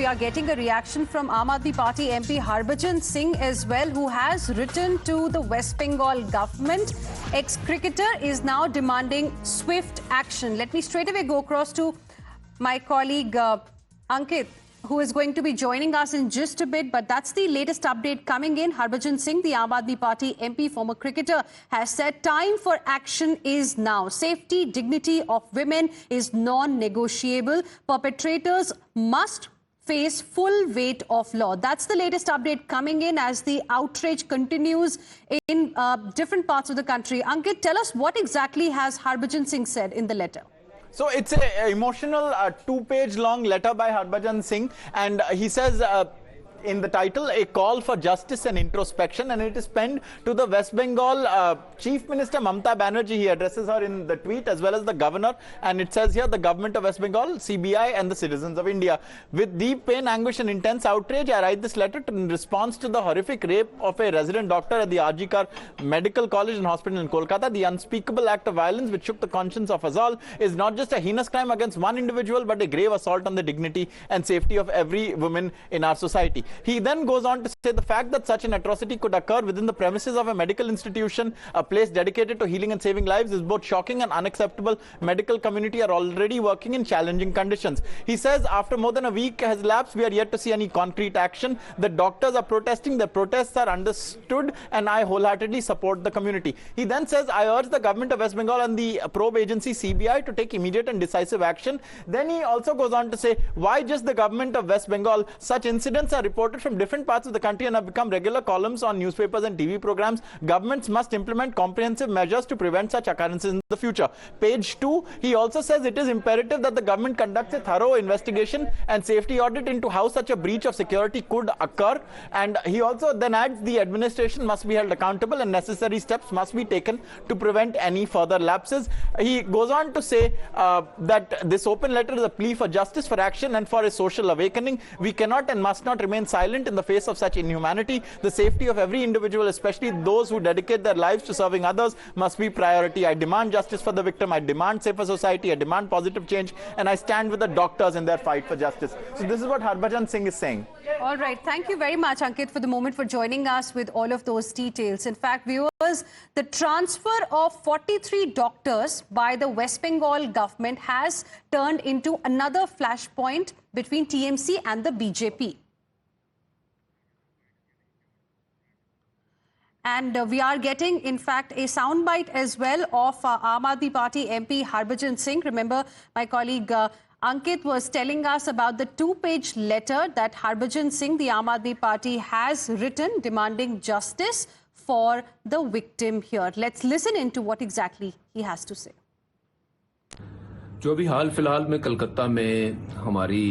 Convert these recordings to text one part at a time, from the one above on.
we are getting a reaction from Aam Aadmi Party MP Harbhajan Singh as well, who has written to the West Bengal government. Ex-cricketer is now demanding swift action. Let me straight away go across to my colleague Ankit, who is going to be joining us in just a bit. But that's the latest update coming in. Harbhajan Singh, the Aam Aadmi Party MP, former cricketer, has said time for action is now. Safety, dignity of women is non-negotiable. Perpetrators must face full weight of law. That's the latest update coming in as the outrage continues in different parts of the country. Ankit, tell us what exactly has Harbhajan Singh said in the letter? So it's an emotional 2-page long letter by Harbhajan Singh, and he says in the title, a call for justice and introspection, and it is penned to the West Bengal Chief Minister Mamata Banerjee. He addresses her in the tweet as well as the governor, and it says here, the government of West Bengal, CBI and the citizens of India. With deep pain, anguish and intense outrage, I write this letter in response to the horrific rape of a resident doctor at the RG Kar Medical College and Hospital in Kolkata. The unspeakable act of violence which shook the conscience of us all is not just a heinous crime against one individual, but a grave assault on the dignity and safety of every woman in our society. He then goes on to say the fact that such an atrocity could occur within the premises of a medical institution, a place dedicated to healing and saving lives, is both shocking and unacceptable. Medical community are already working in challenging conditions. He says after more than a week has elapsed, we are yet to see any concrete action. The doctors are protesting, the protests are understood, and I wholeheartedly support the community. He then says, I urge the government of West Bengal and the probe agency CBI to take immediate and decisive action. Then he also goes on to say, why just the government of West Bengal? Such incidents are reported from different parts of the country and have become regular columns on newspapers and TV programs. Governments must implement comprehensive measures to prevent such occurrences in the future. Page 2, he also says it is imperative that the government conducts a thorough investigation and safety audit into how such a breach of security could occur. And he also then adds the administration must be held accountable and necessary steps must be taken to prevent any further lapses. He goes on to say that this open letter is a plea for justice, for action and for a social awakening. We cannot and must not remain silent in the face of such inhumanity. The safety of every individual, especially those who dedicate their lives to serving others, must be priority. I demand justice for the victim. I demand safer society. I demand positive change. And I stand with the doctors in their fight for justice. So this is what Harbhajan Singh is saying. All right. Thank you very much, Ankit, for the moment, for joining us with all of those details. In fact, viewers, the transfer of 43 doctors by the West Bengal government has turned into another flashpoint between TMC and the BJP. And we are getting, in fact, a soundbite as well of Aam Aadmi Party MP Harbhajan Singh. Remember, my colleague Ankit was telling us about the 2-page letter that Harbhajan Singh, the Aam Aadmi Party, has written demanding justice for the victim here. Let's listen into what exactly he has to say. जो अभी हाल फिलहाल में कलकत्ता में हमारी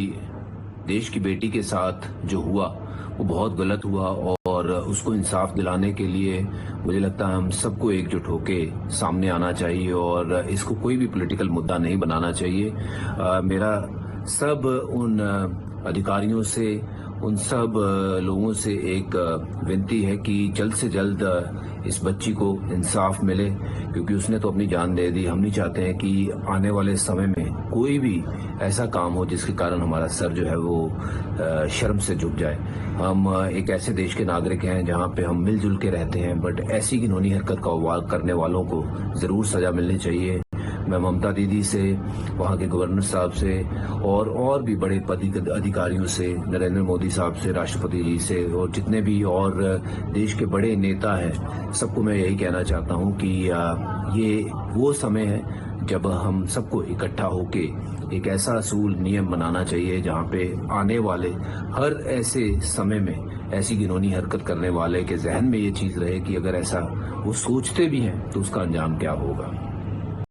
देश की बेटी के साथ जो हुआ वो बहुत गलत हुआ और उसको इंसाफ दिलाने के लिए मुझे लगता है हम सबको एकजुट होके सामने आना चाहिए और इसको कोई भी पॉलिटिकल मुद्दा नहीं बनाना चाहिए। मेरा सब उन अधिकारियों से, उन सब लोगों से एक विनती है कि जल्द से जल्द इस बच्ची को इंसाफ मिले, क्योंकि उसने तो अपनी जान दे दी। हम नहीं चाहते हैं कि आने वाले समय में कोई भी ऐसा काम हो जिसके कारण हमारा सर जो है वो शर्म से झुक जाए। हम एक ऐसे देश के नागरिक हैं जहां पे हम मिलजुल के रहते हैं, बट ऐसी घिनौनी हरकत का करने वालों को जरूर सजा मिलनी चाहिए। मैं ममता दीदी से, वहाँ के गवर्नर साहब से और भी बड़े अधिकारियों से, नरेंद्र मोदी साहब से, राष्ट्रपति जी से और जितने भी और देश के बड़े नेता हैं, सबको मैं यही कहना चाहता हूँ कि ये वो समय है जब हम सबको इकट्ठा होके एक ऐसा असूल नियम बनाना चाहिए जहाँ पे आने वाले हर ऐसे समय में ऐसी घिनौनी हरकत करने वाले के जहन में ये चीज़ रहे कि अगर ऐसा वो सोचते भी हैं तो उसका अंजाम क्या होगा।